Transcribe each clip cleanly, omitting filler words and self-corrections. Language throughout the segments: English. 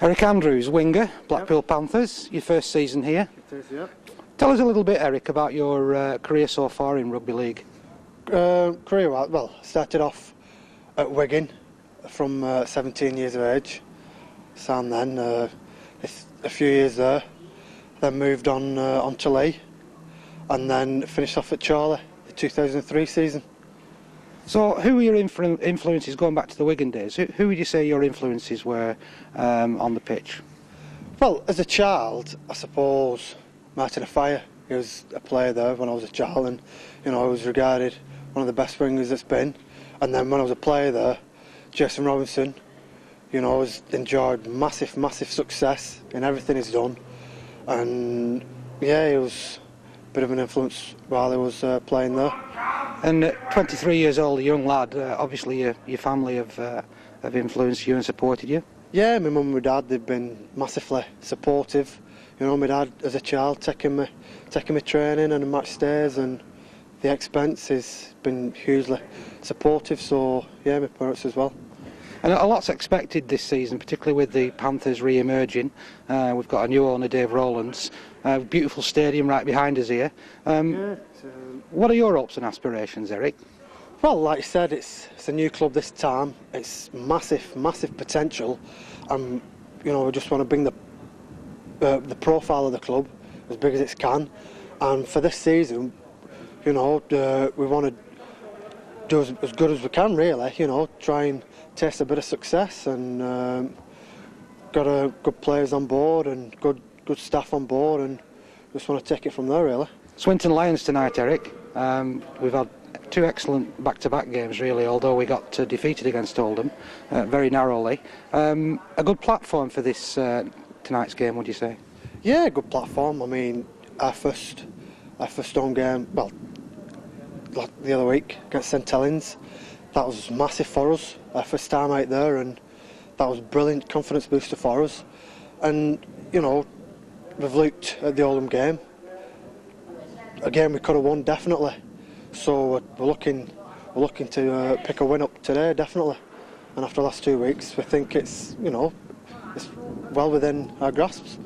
Eric Andrews, winger, Blackpool Panthers, your first season here. It is, yeah. Tell us a little bit, Eric, about your career so far in rugby league. Career-wise, well, started off at Wigan from 17 years of age. So and then a few years there, then moved on to Leigh, and then finished off at Chorley, the 2003 season. So, who were your influences going back to the Wigan days? Who would you say your influences were on the pitch? Well, as a child, I suppose Martin Afire. He was a player there when I was a child, and I was regarded one of the best wingers that's been. And then when I was a player there, Jason Robinson, has enjoyed massive success in everything he's done, and yeah, he was a bit of an influence while he was playing there. And at 23 years old, a young lad, obviously your family have influenced you and supported you? Yeah, my mum and my dad, they've been massively supportive. My dad as a child taking me training and match days, and the expense has been hugely supportive, so yeah, my parents as well. And a lot's expected this season, particularly with the Panthers re-emerging. We've got a new owner, Dave Rowlands, beautiful stadium right behind us here. What are your hopes and aspirations, Eric? Well, like you said, it's a new club this time. It's massive potential, and we just want to bring the profile of the club as big as it can. And for this season, we want to do as good as we can, really. Try and taste a bit of success, and got good players on board and good staff on board, and just want to take it from there, really. Swinton Lions tonight, Eric. We've had two excellent back-to-back games, really, although we got defeated against Oldham very narrowly. A good platform for this tonight's game, would you say? Yeah, good platform. I mean, our first home game, well, the other week against St Helens, that was massive for us. Our first time out there, and that was brilliant confidence booster for us. And we've looked at the Oldham game. Again, we could have won definitely. So we're looking to pick a win up today, definitely. And after the last 2 weeks, we think it's it's well within our grasps.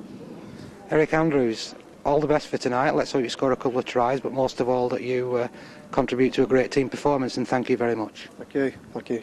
Eric Andrews, all the best for tonight. Let's hope you score a couple of tries, but most of all that you contribute to a great team performance, and thank you very much. Thank you.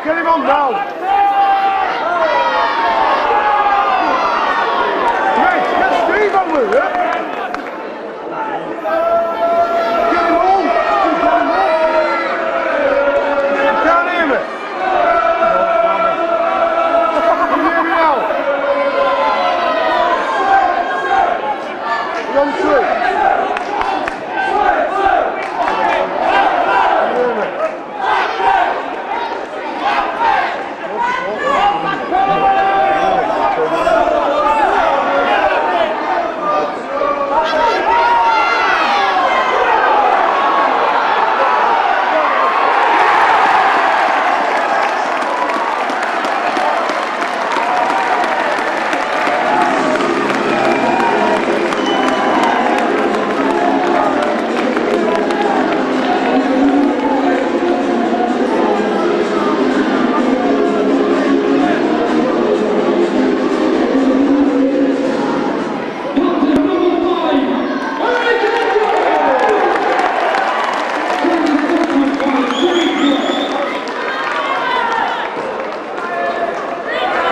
Get him on now! Rich, get Steve on with it! Get him on! You can't hear me? Can you hear me now? You're on three.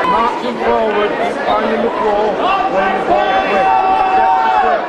Marching forward, finding the floor, playing the ball quick.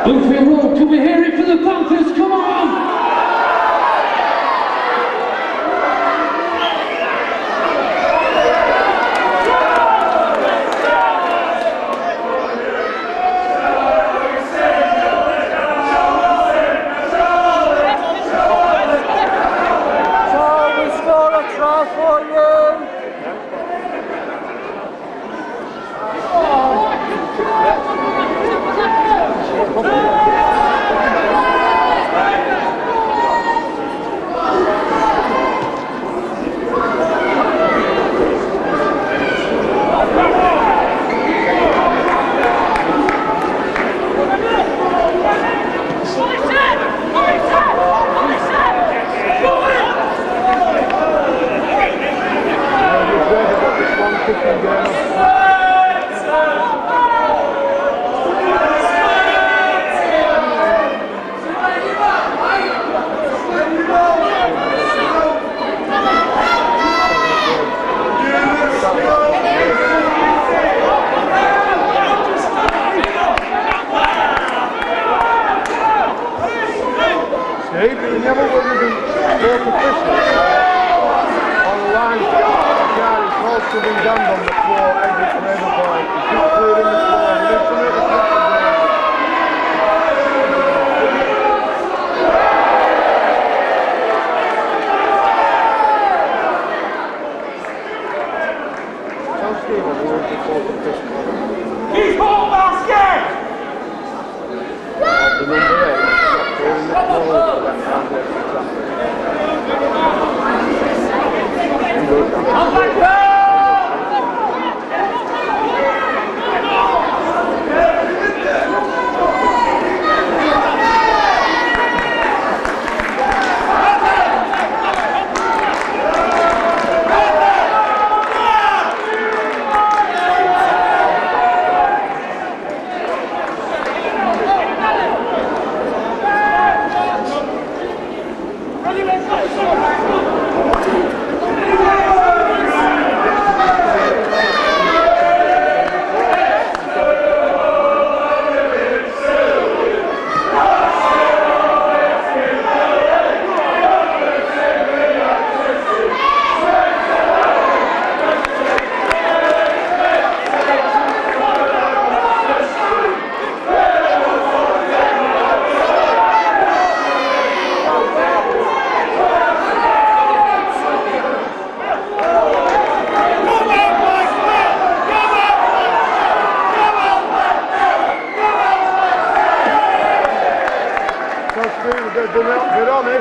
Oakfield Road, can we hear it for the Panthers? Come on! So we score a try for you! Steve, you never would have been more official on the line. The guy is called to be done on the floor every boy. He's just clearing the floor. He needs to make the Tell Steve what he wants to call the fish. Keep on basket! The number 8.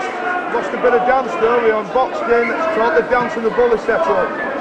first. Lost a bit of dance though, we unboxed in, caught the dance and the bully set up.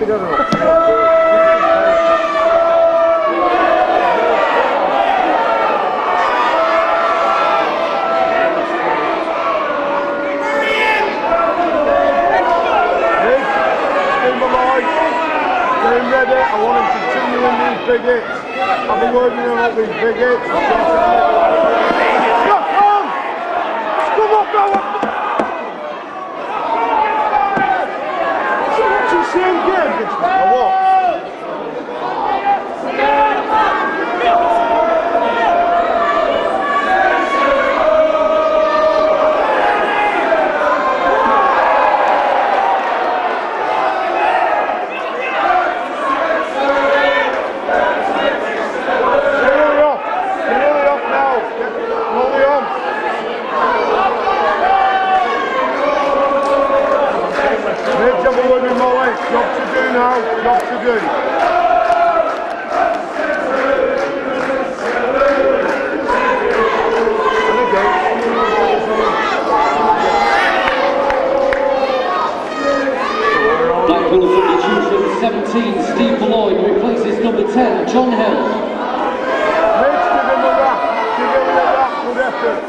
together. Getting ready, I want him to continue in these big hits. I've been working him up these big hits. Come on, go on! It's the same game, this is or what? Job to do now, job to do. Blackpool substitution 17, Steve Lloyd replaces number 10, John Hill. Let's give him a rap, good effort.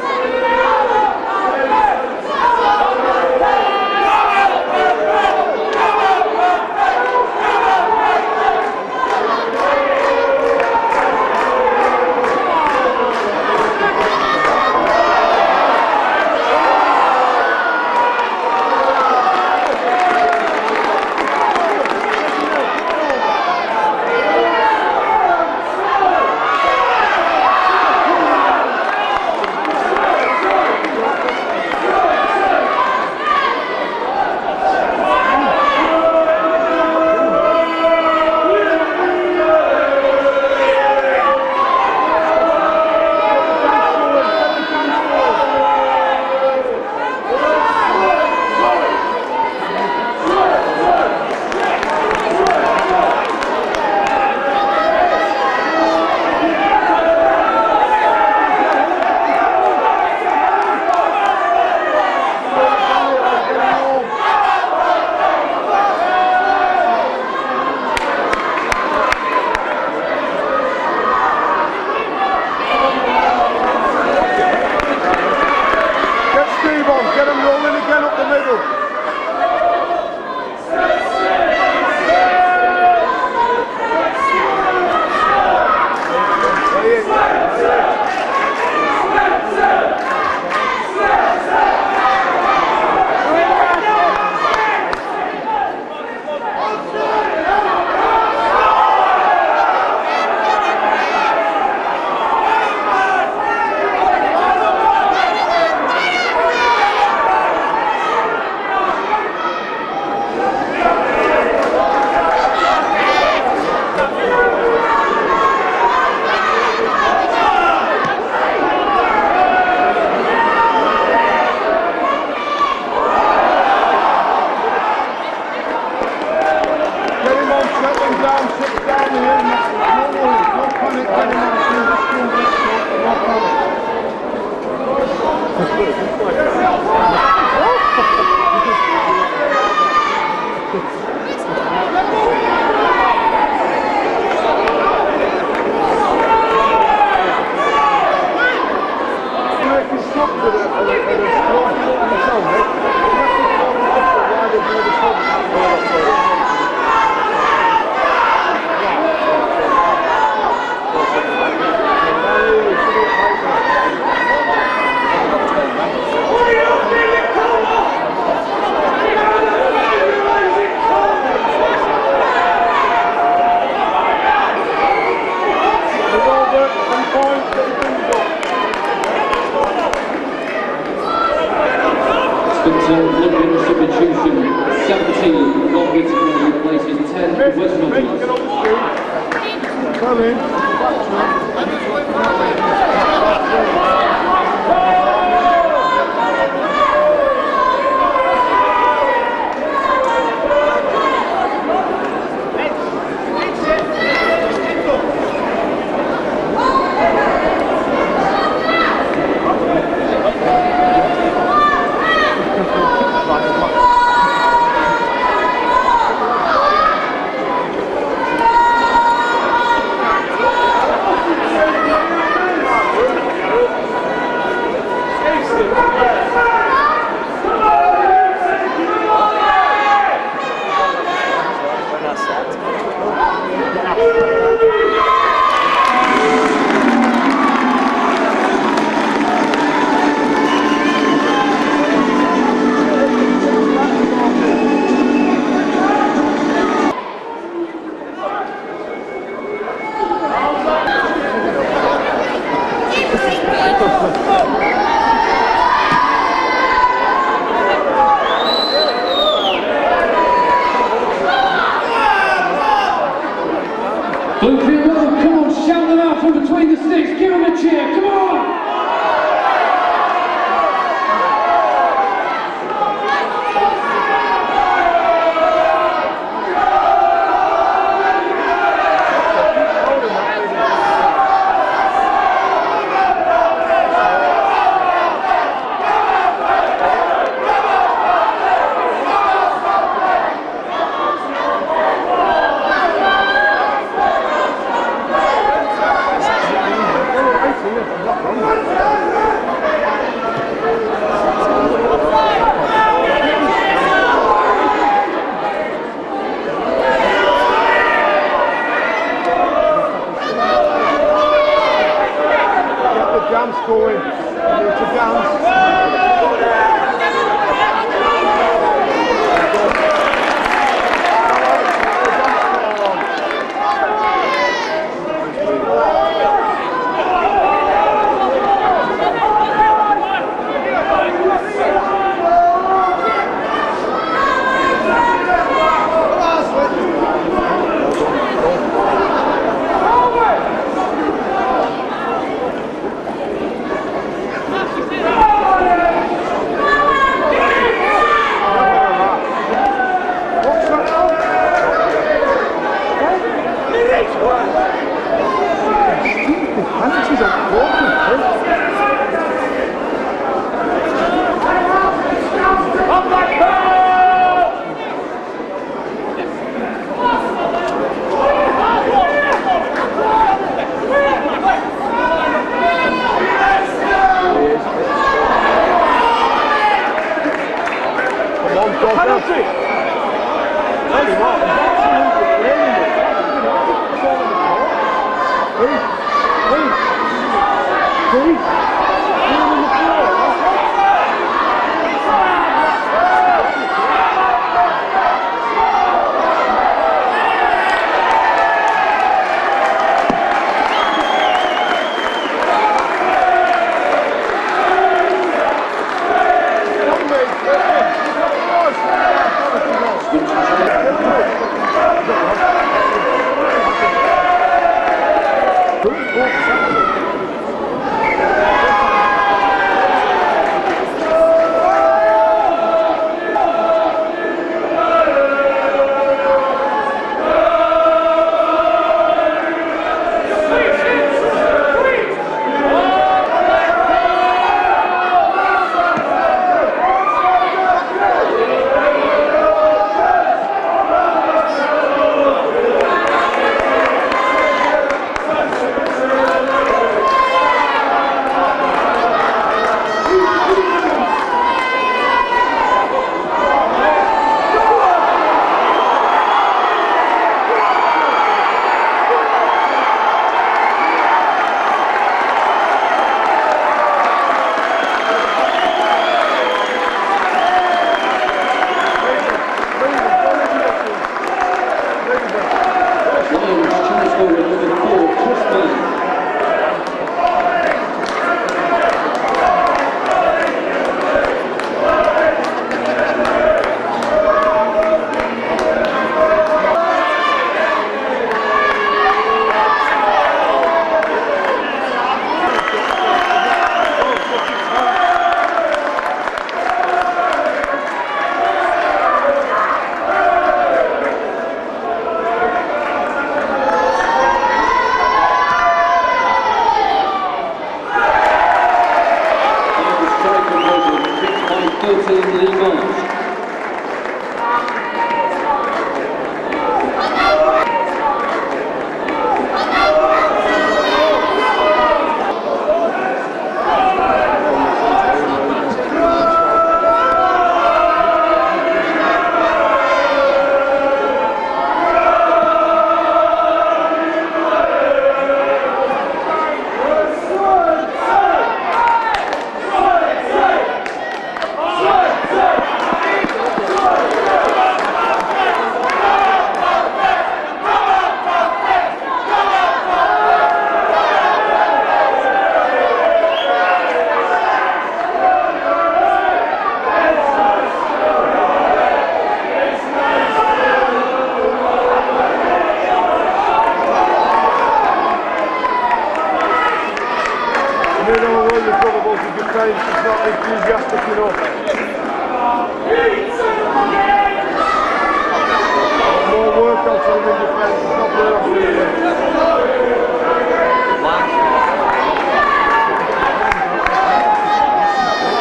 Swinton substitution 17, Robbie replaces 10, West Come in. Bluefield Road, come on, shout them out from between the sticks, give them a cheer, come on! Dance going, it's a dance. enthusiastic enough. More work out for them in defence, it's not there off the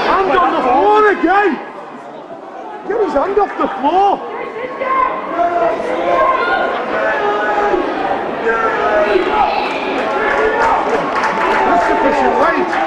hand on the floor again! Get his hand off the floor! That's sufficient weight!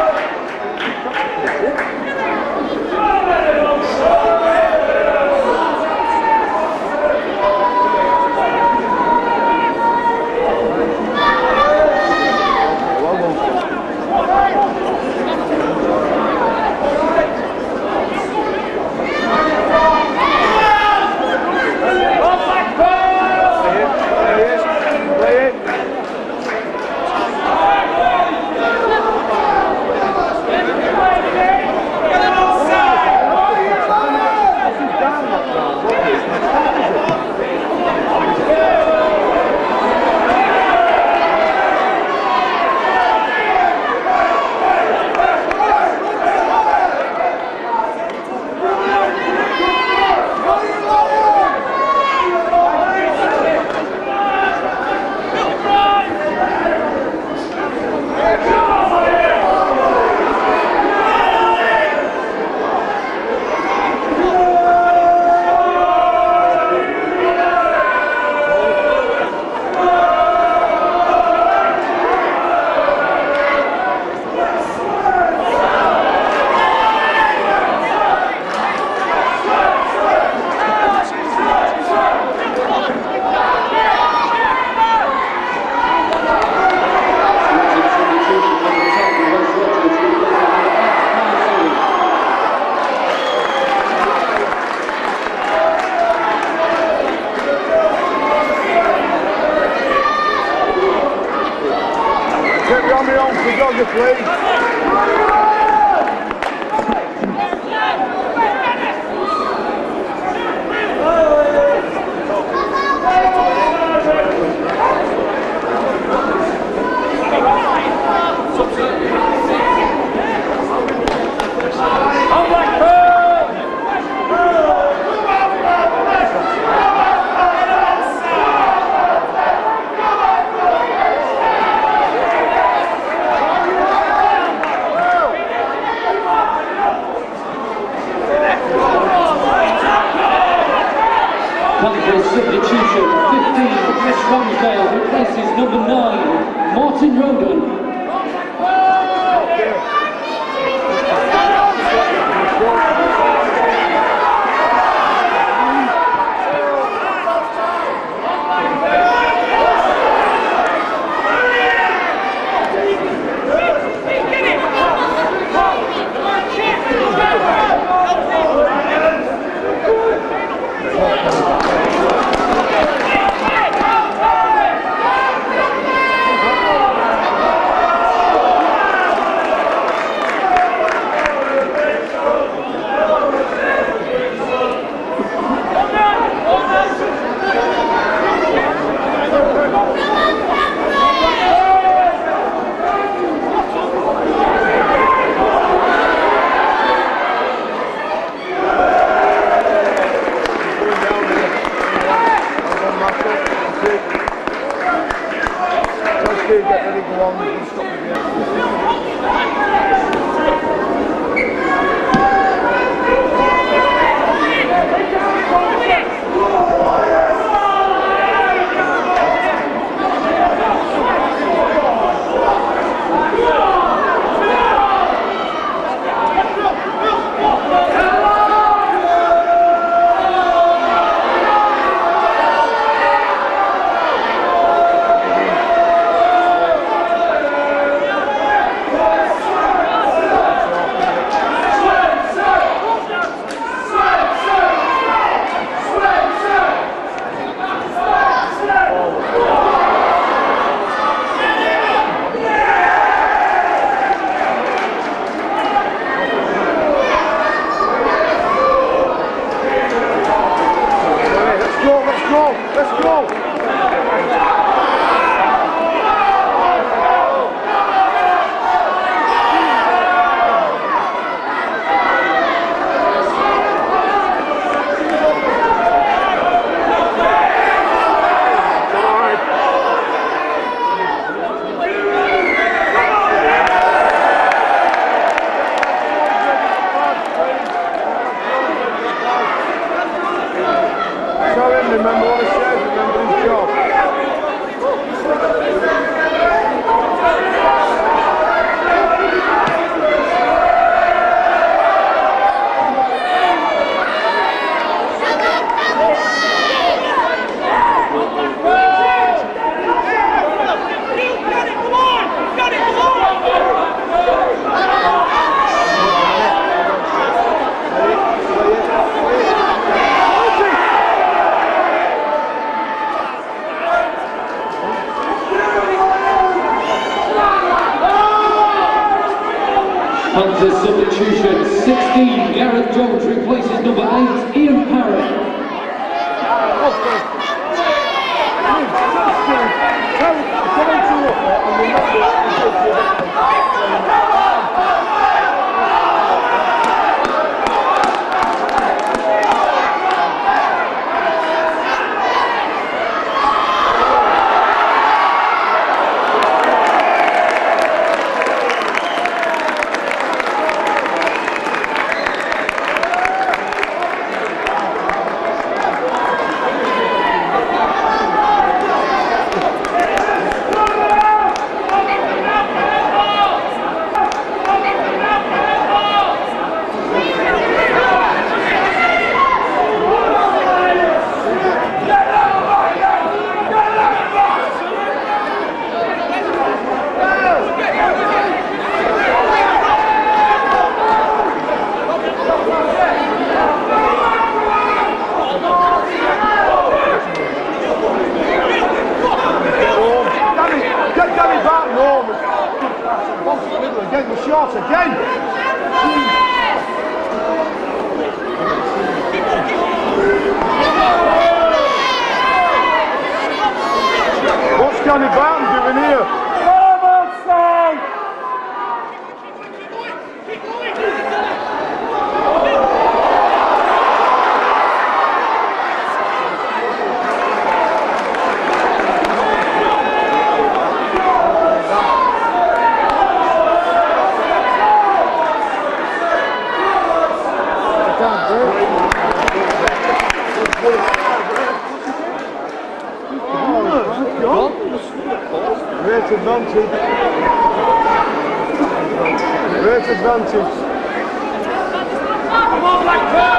Substitution 15, Chris Ramsdale replaces number 9, Martin Roden. tell him, remember what he says, remember his job. Hunter's substitution, 16, Gareth Jones replaces number 8, Ian Parrott. Shot again! What's Danny Barton doing here? Great advantage. Great advantage. Come on, blackpool!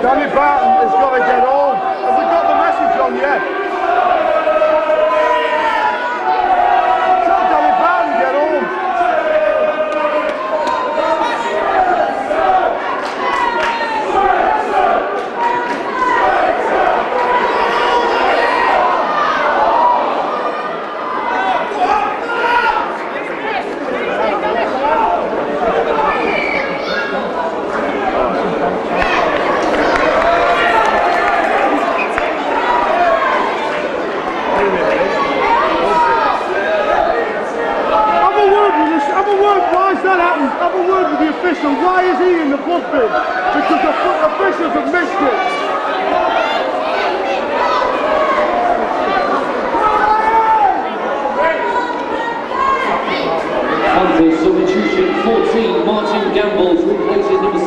Danny Barton has got to get on. Have we got the message on yet? Tell Danny Barton get on. Have a word with the official. Why is he in the blood bin? Because the officials have missed it. Under substitution 14, Martin Gamble replaces number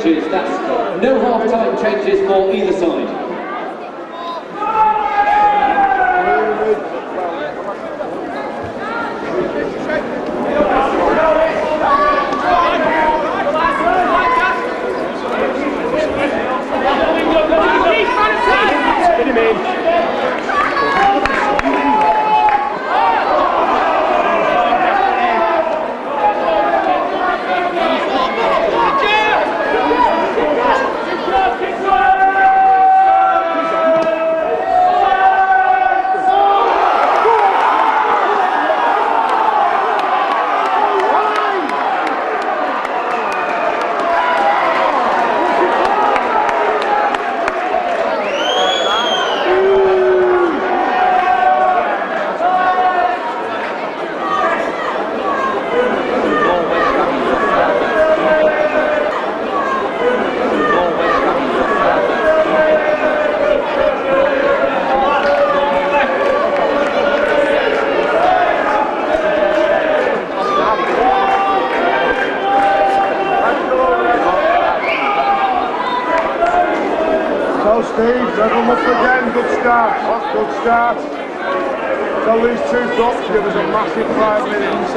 changes. That's no half-time changes for either side. Steve, rev them up again, good start, good start. Tell these two drops, give us a massive 5 minutes.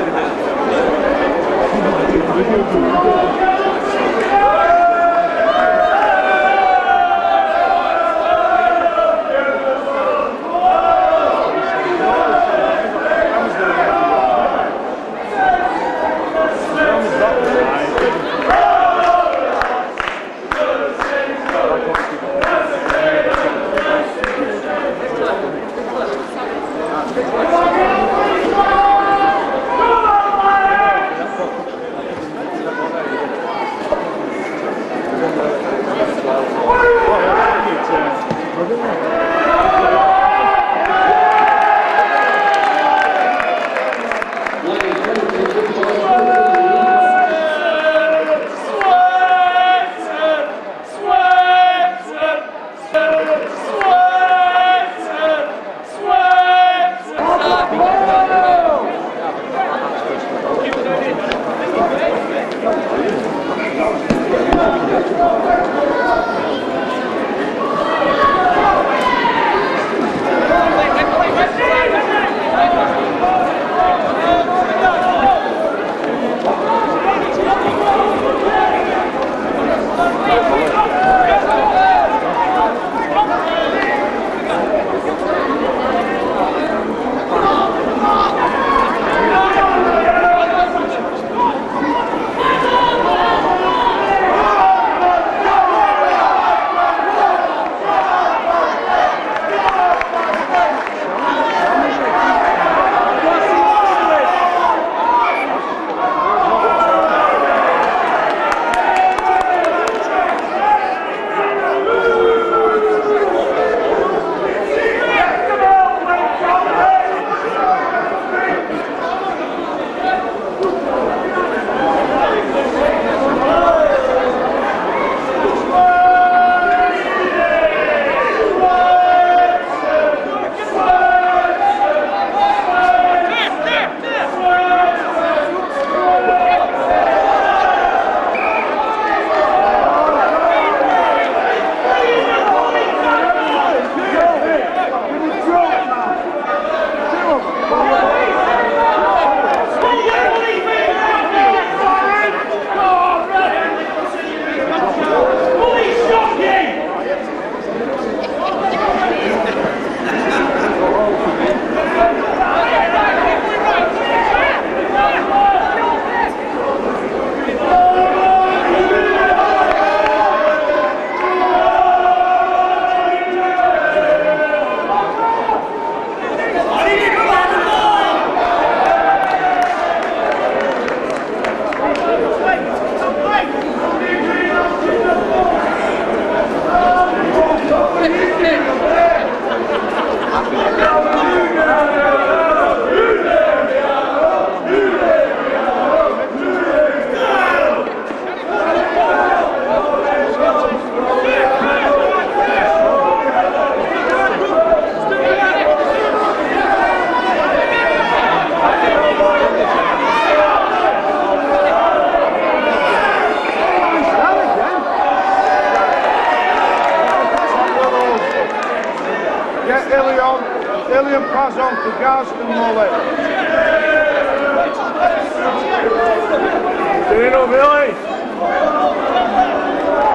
to Garston Molly. Dino Billy.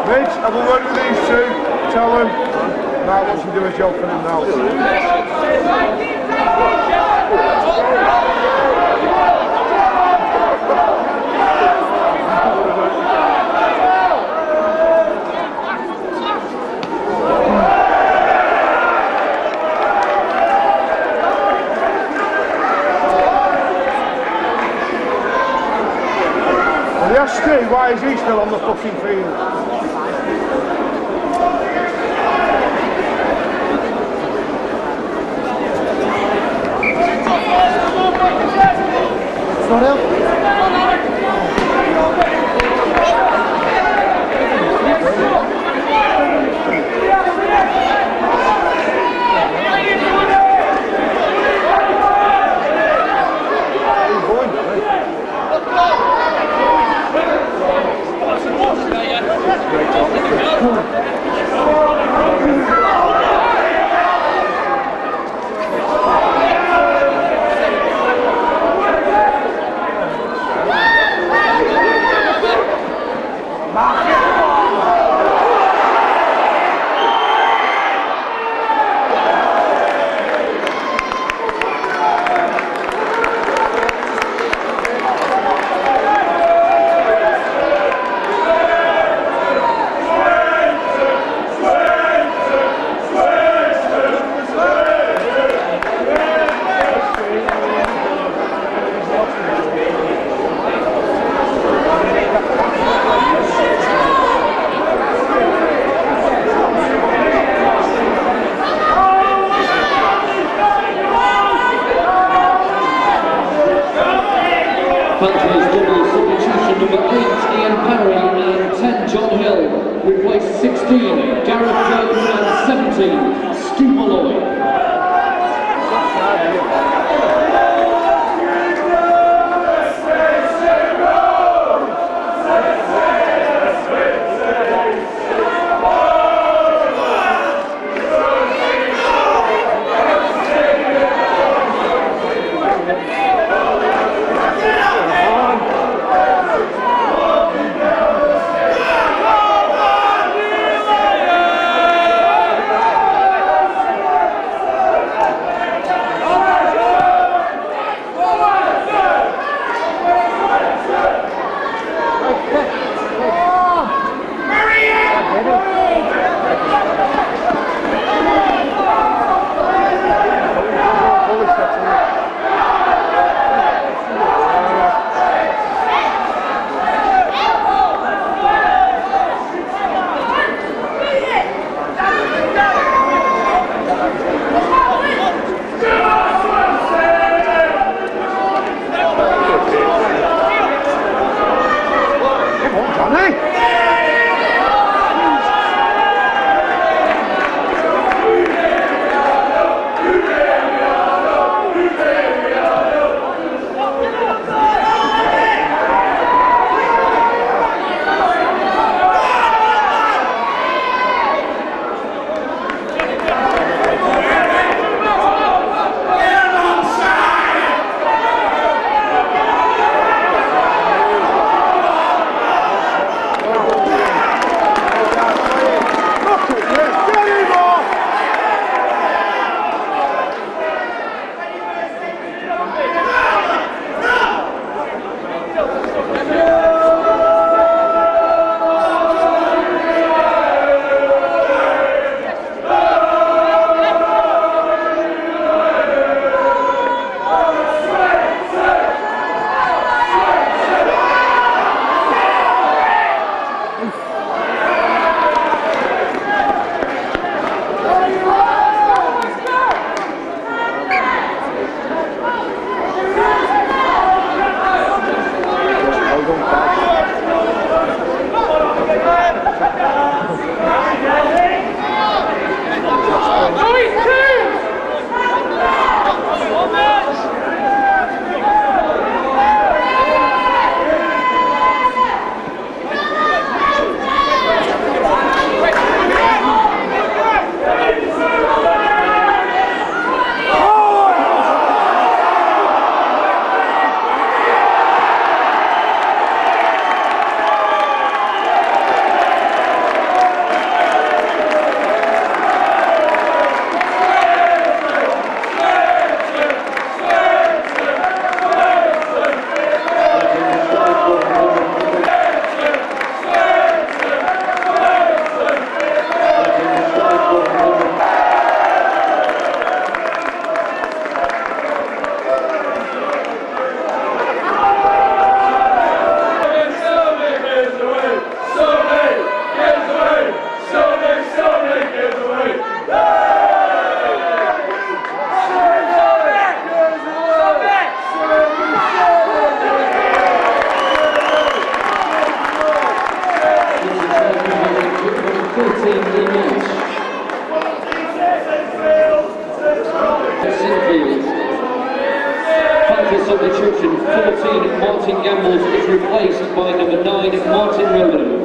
Mitch, have a word with these two. Tell them. Matt wants to do a job for them now. Steve, why is he still on the fucking field? It's not him. Replace 16, Gareth Jones, and 17, Stu Malloy. for substitution, 14 Martin Gambles is replaced by number 9 Martin Roden.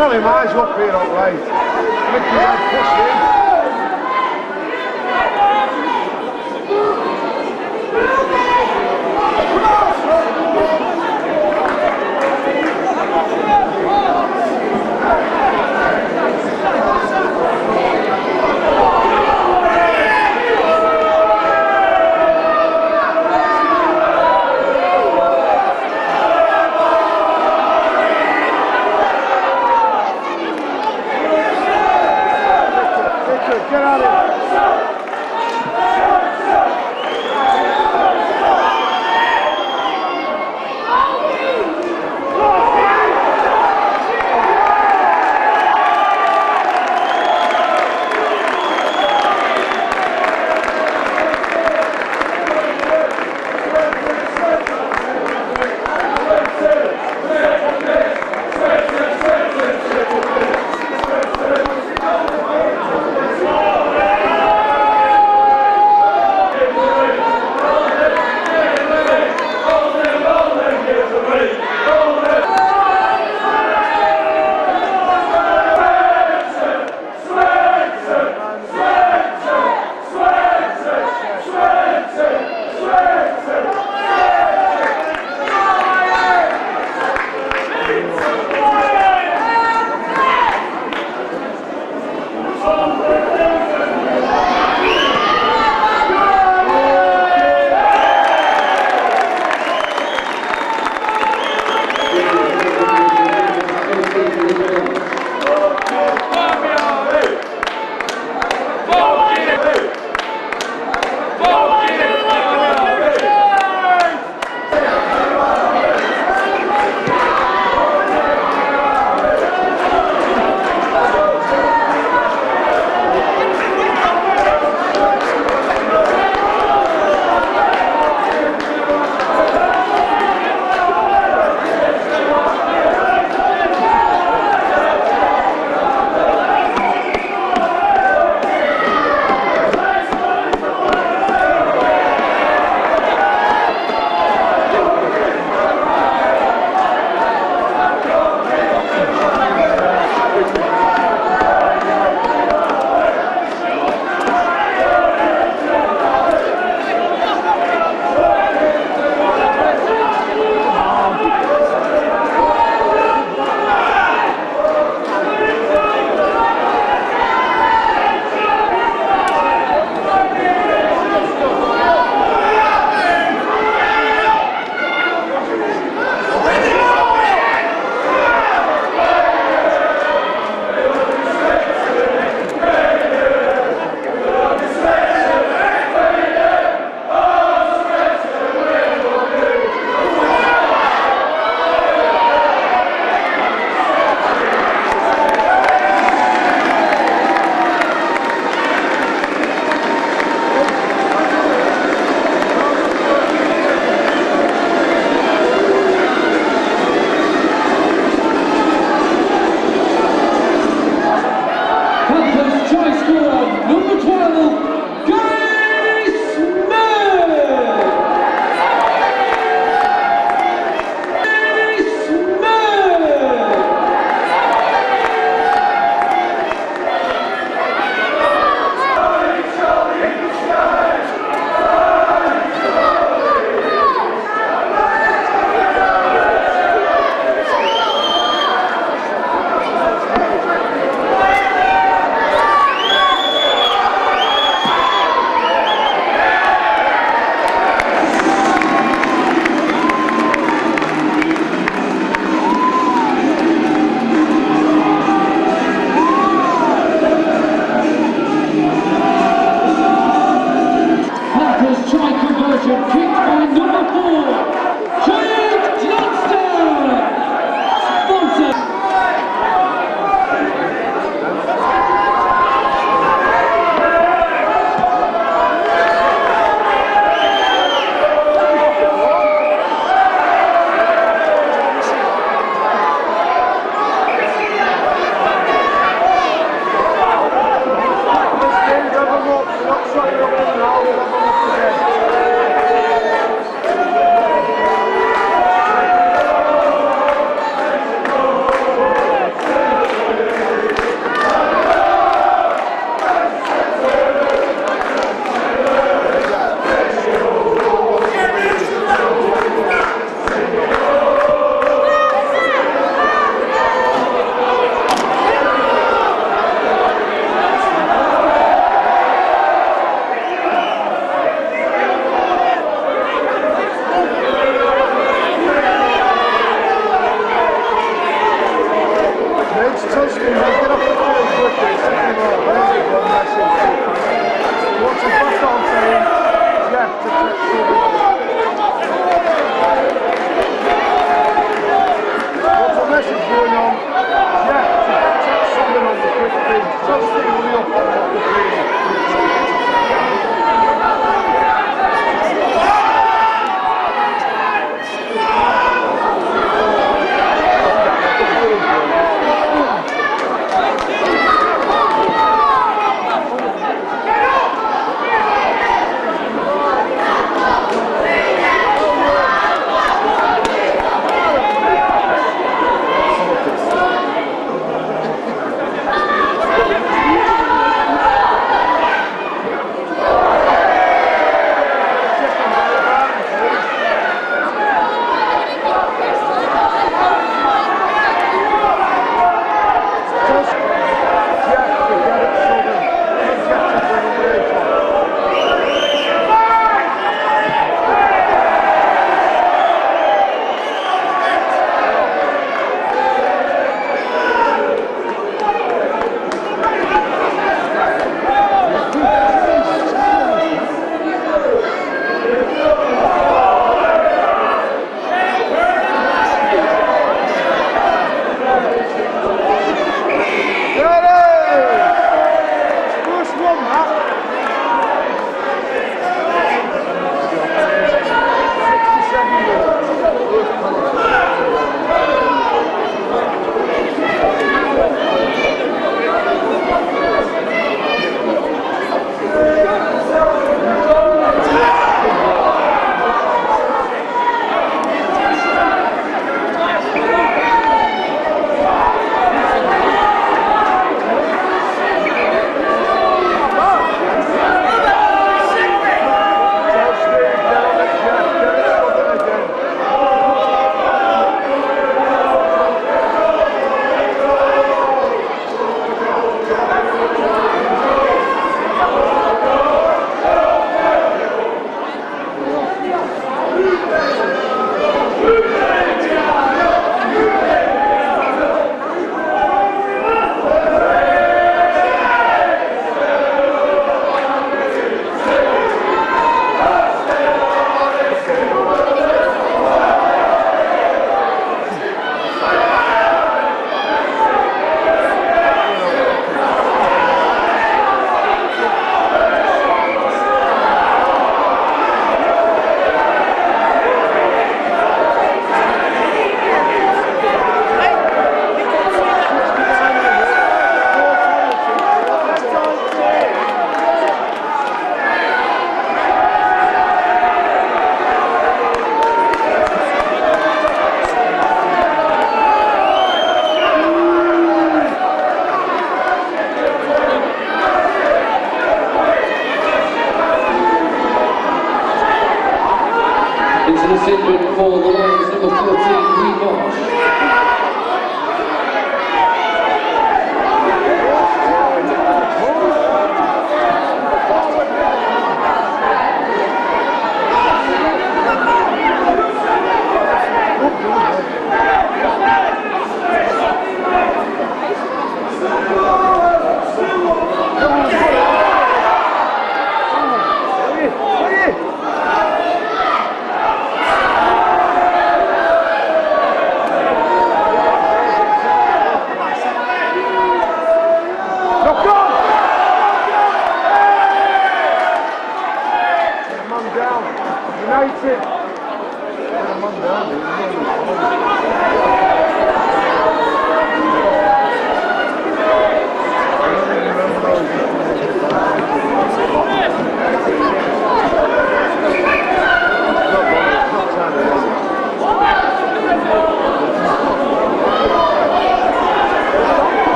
tell him eyes up here all right. Mickey had pushing.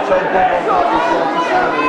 tell Bob on that as well to sign it.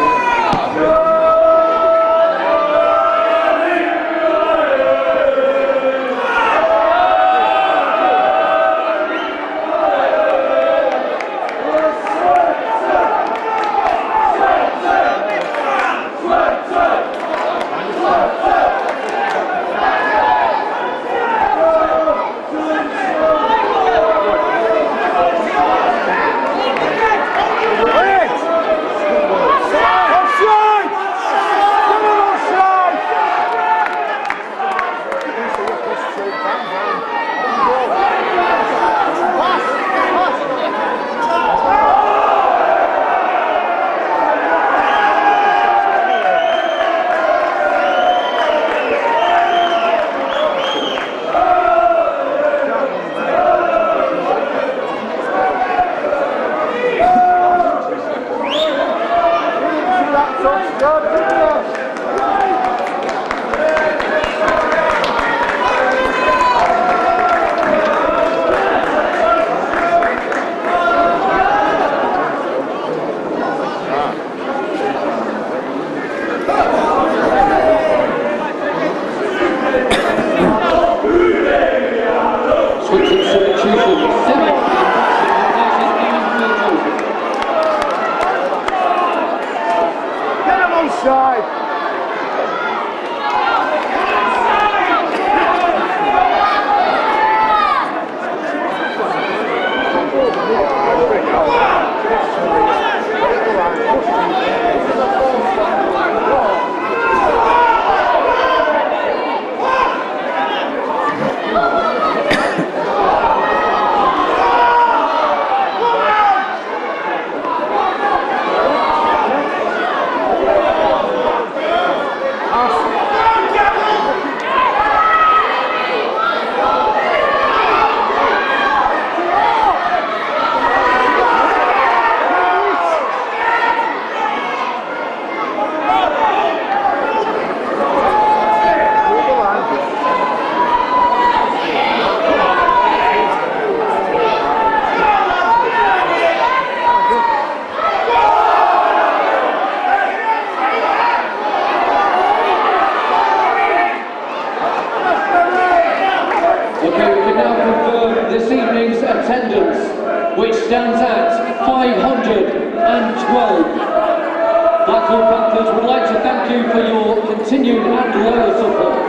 Which stands at 512. Blackpool Panthers would like to thank you for your continued and loyal support.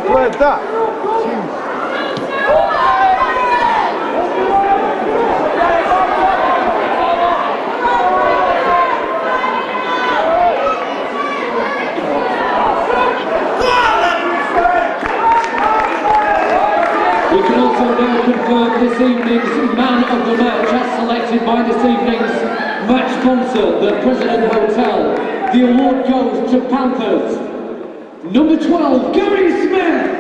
Played that. We can also now confirm this evening's man of the match as selected by this evening's match sponsor, the President Hotel. The award goes to Panthers. Number 12, Gary Smith.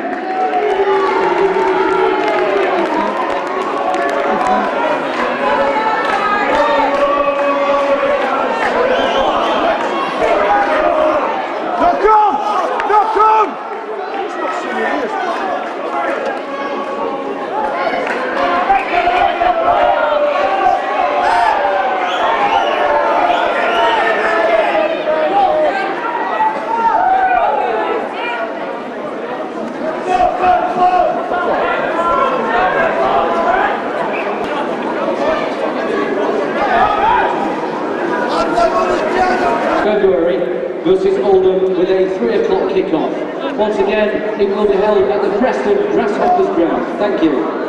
February versus Oldham with a 3 o'clock kick-off. Once again, it will be held at the Preston Grasshoppers ground. Thank you.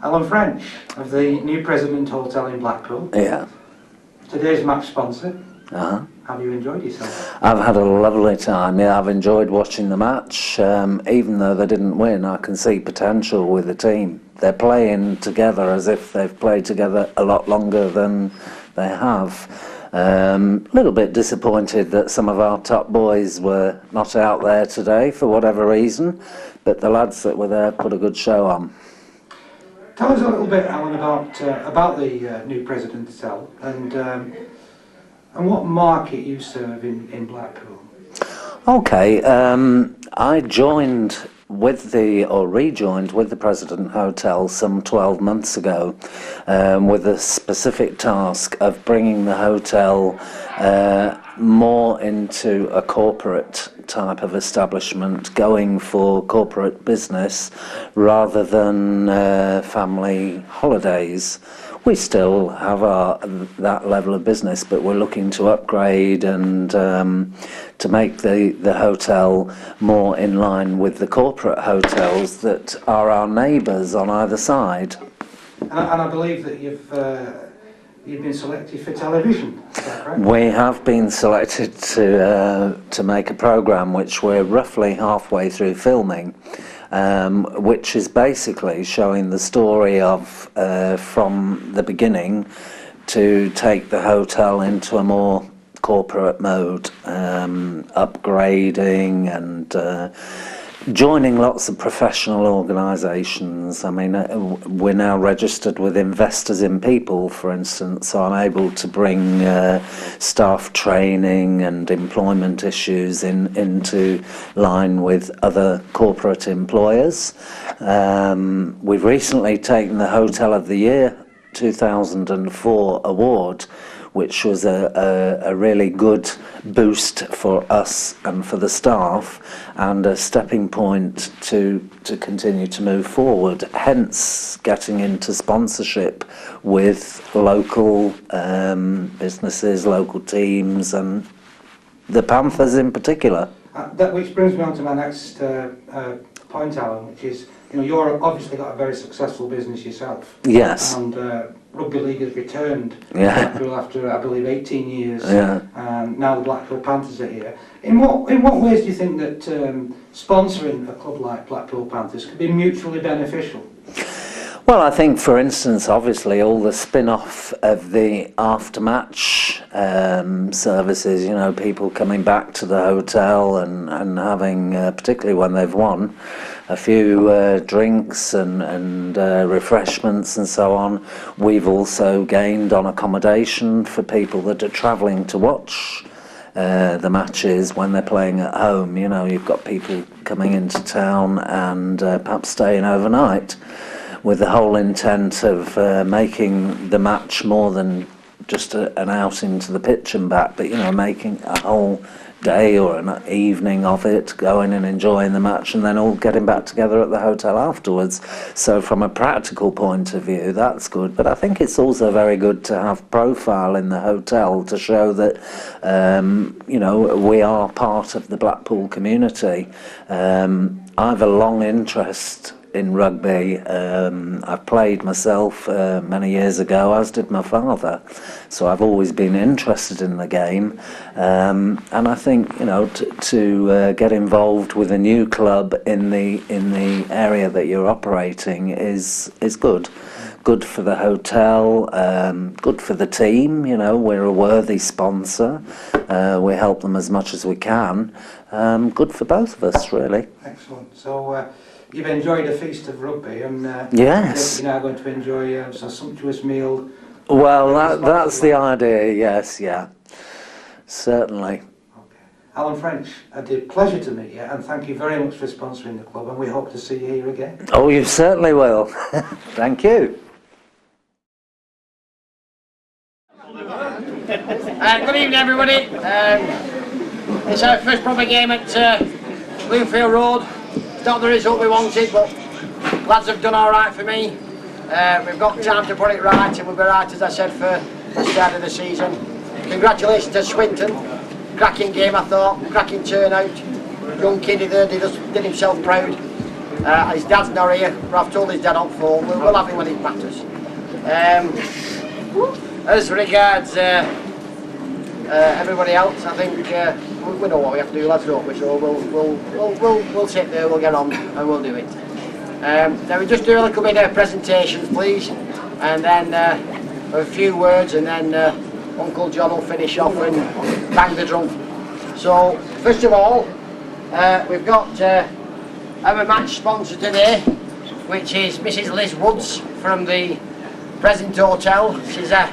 Alan French of the New President Hotel in Blackpool. Yeah. Today's match sponsor. Uh-huh. Have you enjoyed yourself? I've had a lovely time. Yeah, I've enjoyed watching the match. Even though they didn't win, I can see potential with the team. They're playing together as if they've played together a lot longer than they have. A little bit disappointed that some of our top boys were not out there today for whatever reason, but the lads that were there put a good show on. Tell us a little bit, Alan, about the New President Hotel and what market you serve in Blackpool. Okay, I rejoined with the President Hotel some 12 months ago with a specific task of bringing the hotel more into a corporate type of establishment, going for corporate business rather than family holidays. We still have that level of business, but we're looking to upgrade and to make the hotel more in line with the corporate hotels that are our neighbours on either side. And I believe that you've been selected for television, is that correct? We have been selected to make a programme which we're roughly halfway through filming, which is basically showing the story of from the beginning to take the hotel into a more corporate mode, upgrading and joining lots of professional organisations. I mean, we're now registered with Investors in People, for instance, so I'm able to bring staff training and employment issues into line with other corporate employers. We've recently taken the Hotel of the Year 2004 award, which was a really good boost for us and for the staff, and a stepping point to continue to move forward, hence getting into sponsorship with local businesses, local teams, and the Panthers in particular. Which brings me on to my next point, Alan, which is, you're obviously got a very successful business yourself. Yes. And Rugby League has returned to Yeah. Blackpool after, I believe, 18 years. Yeah. And now the Blackpool Panthers are here. In what ways do you think that sponsoring a club like Blackpool Panthers could be mutually beneficial? Well, I think, for instance, obviously all the spin-off of the after-match services, people coming back to the hotel and having, particularly when they've won, a few drinks and refreshments and so on. We've also gained on accommodation for people that are travelling to watch the matches when they're playing at home. You've got people coming into town and perhaps staying overnight, with the whole intent of making the match more than just an outing to the pitch and back, but making a whole day or an evening of it, going and enjoying the match and then all getting back together at the hotel afterwards. So from a practical point of view, that's good, but I think it's also very good to have profile in the hotel to show that we are part of the Blackpool community. I've a long interest in rugby. I've played myself many years ago, as did my father, so I've always been interested in the game, and I think to get involved with a new club in the area that you're operating is good for the hotel, good for the team. We're a worthy sponsor, we help them as much as we can, good for both of us, really. Excellent. So you've enjoyed a feast of rugby, and yes, you're now going to enjoy a sumptuous meal. Well, that's the idea. Yes, yeah, certainly. Okay. Alan French, a pleasure to meet you, and thank you very much for sponsoring the club, and we hope to see you here again. Oh, you certainly will. Thank you. Good evening, everybody. It's our first proper game at Bloomfield Road. It's not the result we wanted, but lads have done all right for me. We've got time to put it right, and we'll be right, as I said, for the start of the season. Congratulations to Swinton. Cracking game, I thought. Cracking turnout. Young kid, he did himself proud. His dad's not here, but I've told his dad on phone. We'll have him when it matters. As regards everybody else, I think we know what we have to do, lads, don't we? So we'll sit there, we'll get on, and we'll do it. Now we just do a little bit of presentations, please, and then a few words, and then Uncle John will finish off and bang the drum. So first of all, we've got our match sponsor today, which is Mrs. Liz Woods from the Present Hotel. She's had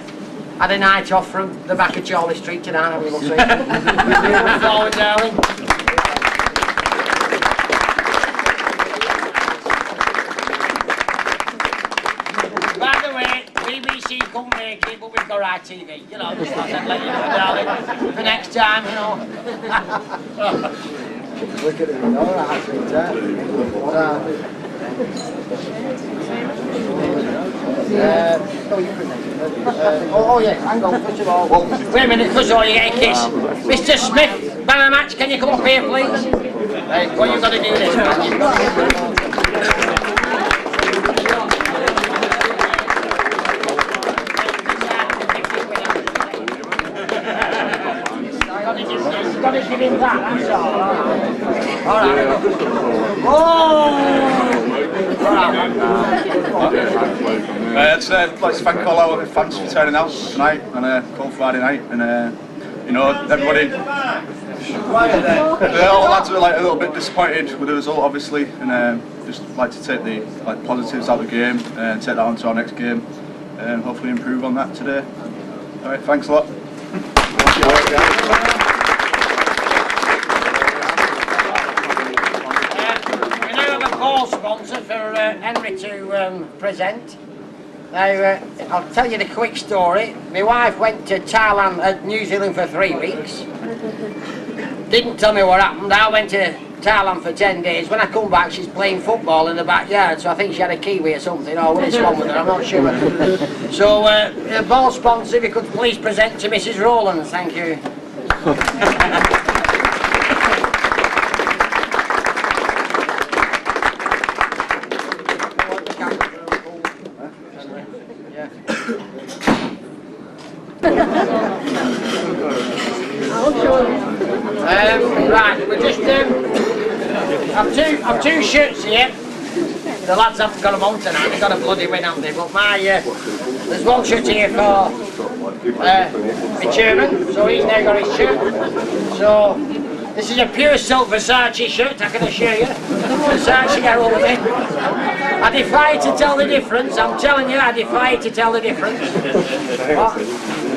a night off from the back of Charlie Street tonight, haven't we, Lucy? Moving forward, darling. By the way, BBC couldn't make it, but we've got our TV. You know, just thought I'd let you know, darling, for next time, you know. Look at it, all right, sweetheart. Oh yeah, hang on, first of all. Wait a minute, first of all you get a kiss. Mr. Smith, banner match, can you come up here please? Right, well you've got to do this, man. You've got to give him that, that's all. Alright. I'd like to thank all our fans for turning out tonight on a cold Friday night, and you know, everybody, all the lads were like a little bit disappointed with the result, obviously, and just like to take the positives out of the game and take that on to our next game, and hopefully improve on that today. All right, thanks a lot. Sponsor for Henry to present. Now, I'll tell you the quick story. My wife went to Thailand, New Zealand for 3 weeks. Didn't tell me what happened. I went to Thailand for 10 days. When I come back, she's playing football in the backyard, so I think she had a kiwi or something, or what it's wrong with her, I'm not sure. So, ball sponsor, if you could please present to Mrs. Rowland, thank you. Right, we're just I've two shirts here. The lads haven't got them on tonight, they've got a bloody win, haven't they? But there's one shirt here for my chairman, so he's now got his shirt. So this is a pure silk Versace shirt, I can assure you. Versace, get hold of it. I defy you to tell the difference, I'm telling you, I defy you to tell the difference.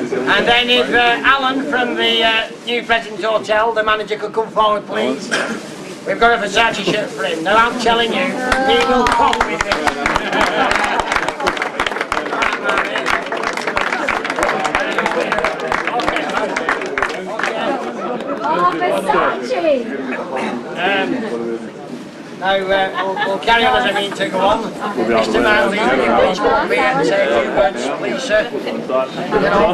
And then if Alan from the New Present Hotel, the manager, could come forward please. We've got a Versace shirt for him. Now I'm telling you, he will come with it. Oh, Versace! Now we'll carry on as I mean to go on. Mr. Manley, will you please come up here and say a few words, please, sir? You know.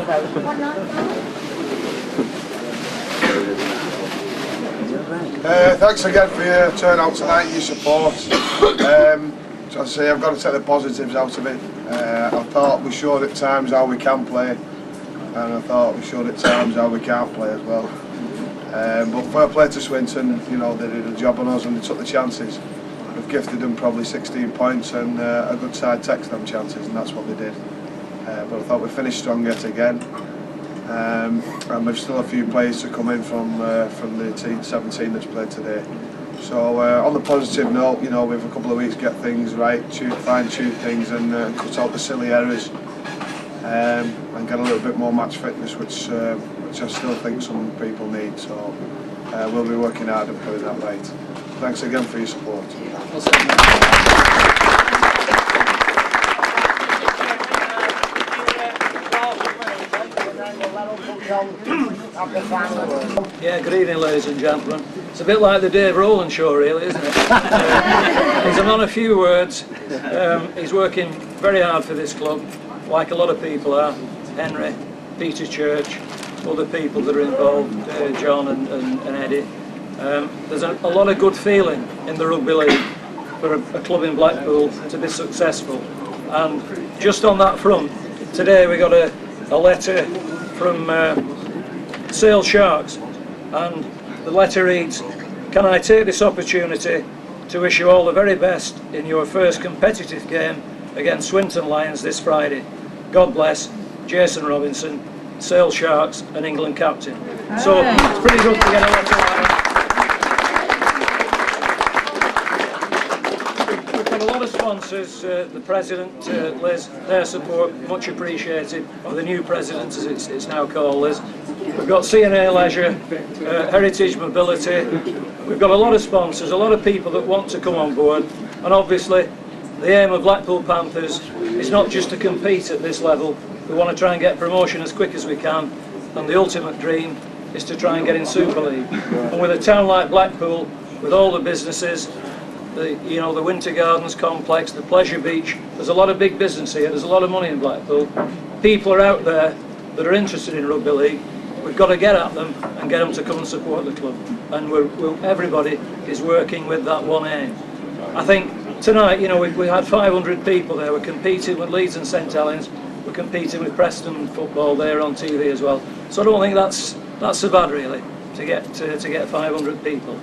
Thanks again for your turnout tonight, your support. As I say, I've got to take the positives out of it. I thought we showed at times how we can play, and I thought we showed at times how we can't play as well. But fair play to Swinton, you know, they did a job on us and they took the chances. We've gifted them probably 16 points and a good side takes them chances, and that's what they did. But I thought we finished strong yet again. And we've still a few players to come in from the team 17 that's played today. So on the positive note, you know, we've a couple of weeks to get things right, fine-tune things and cut out the silly errors. And get a little bit more match fitness, which I still think some people need. So we'll be working hard and putting that right. Thanks again for your support. Yeah, good evening ladies and gentlemen. It's a bit like the Dave Rowland show really, isn't it? He's a man of few words. He's working very hard for this club, like a lot of people are. Henry, Peter Church, other people that are involved, John and Eddie. There's a lot of good feeling in the rugby league. for a club in Blackpool to be successful. And just on that front, today we got a letter from Sale Sharks, and the letter reads, "Can I take this opportunity to wish you all the very best in your first competitive game against Swinton Lions this Friday. God bless, Jason Robinson, Sale Sharks and England captain." So it's pretty good to get a letter like that. We've got a lot of sponsors, the President, Liz, their support, much appreciated, or the new President as it's now called, Liz. We've got C&A Leisure, Heritage Mobility. We've got a lot of sponsors, a lot of people that want to come on board, and obviously the aim of Blackpool Panthers is not just to compete at this level. We want to try and get promotion as quick as we can, and the ultimate dream is to try and get in Super League. And with a town like Blackpool, with all the businesses, the Winter Gardens complex, the Pleasure Beach, there's a lot of big business here, there's a lot of money in Blackpool. People are out there that are interested in rugby league. We've got to get at them and get them to come and support the club. And everybody is working with that one aim. I think tonight, we had 500 people there. We're competing with Leeds and St Helens. We're competing with Preston football there on TV as well. So I don't think that's so bad really to get 500 people.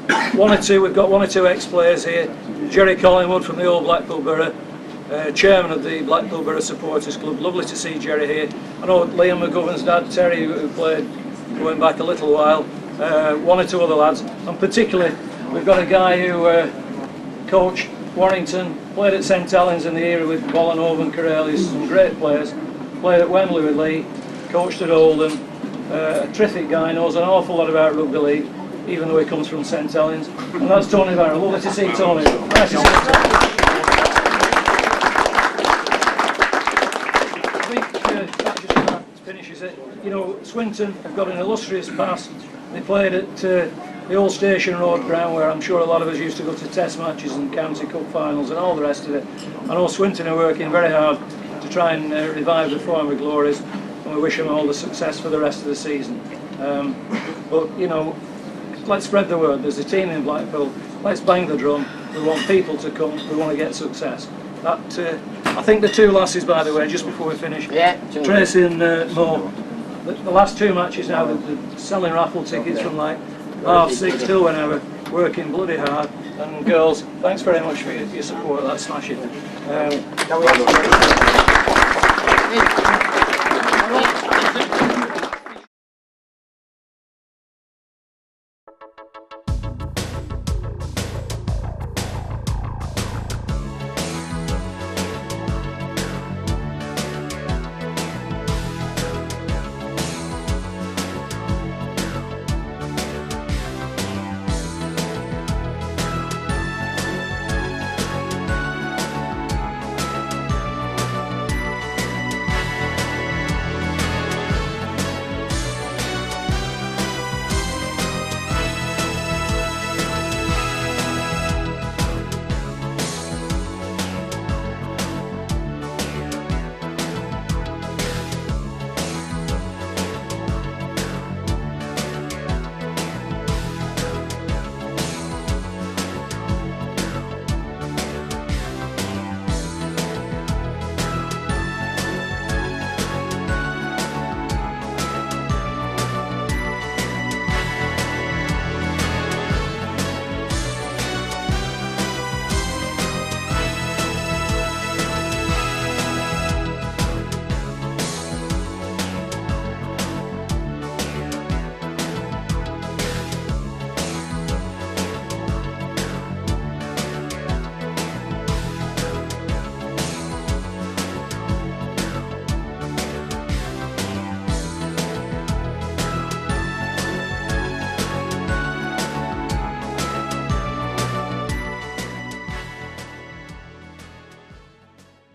We've got one or two ex-players here. Jerry Collingwood from the old Blackpool Borough, chairman of the Blackpool Borough Supporters Club. Lovely to see Jerry here. I know Liam McGovern's dad, Terry, who played going back a little while. One or two other lads, and particularly we've got a guy who coached Warrington, played at St Helens in the era with Bollanova and Corellis, some great players. Played at Wembley with Lee, coached at Oldham. A terrific guy, knows an awful lot about rugby league, even though he comes from St Helens. And that's Tony Barrow. Lovely to see Tony. Nice to see Tony. I think that just about finishes it. Swinton have got an illustrious past. They played at the old Station Road ground, where I'm sure a lot of us used to go to test matches and county cup finals and all the rest of it. I know Swinton are working very hard to try and revive the former glories, and we wish them all the success for the rest of the season. But let's spread the word. There's a team in Blackpool. Let's bang the drum. We want people to come. We want to get success. I think the two lasses, by the way, just before we finish, Tracy and Mo, the last two matches now, they're selling raffle tickets from like 6:30 till whenever, working bloody hard. And girls, thanks very much for your support. That's smashing.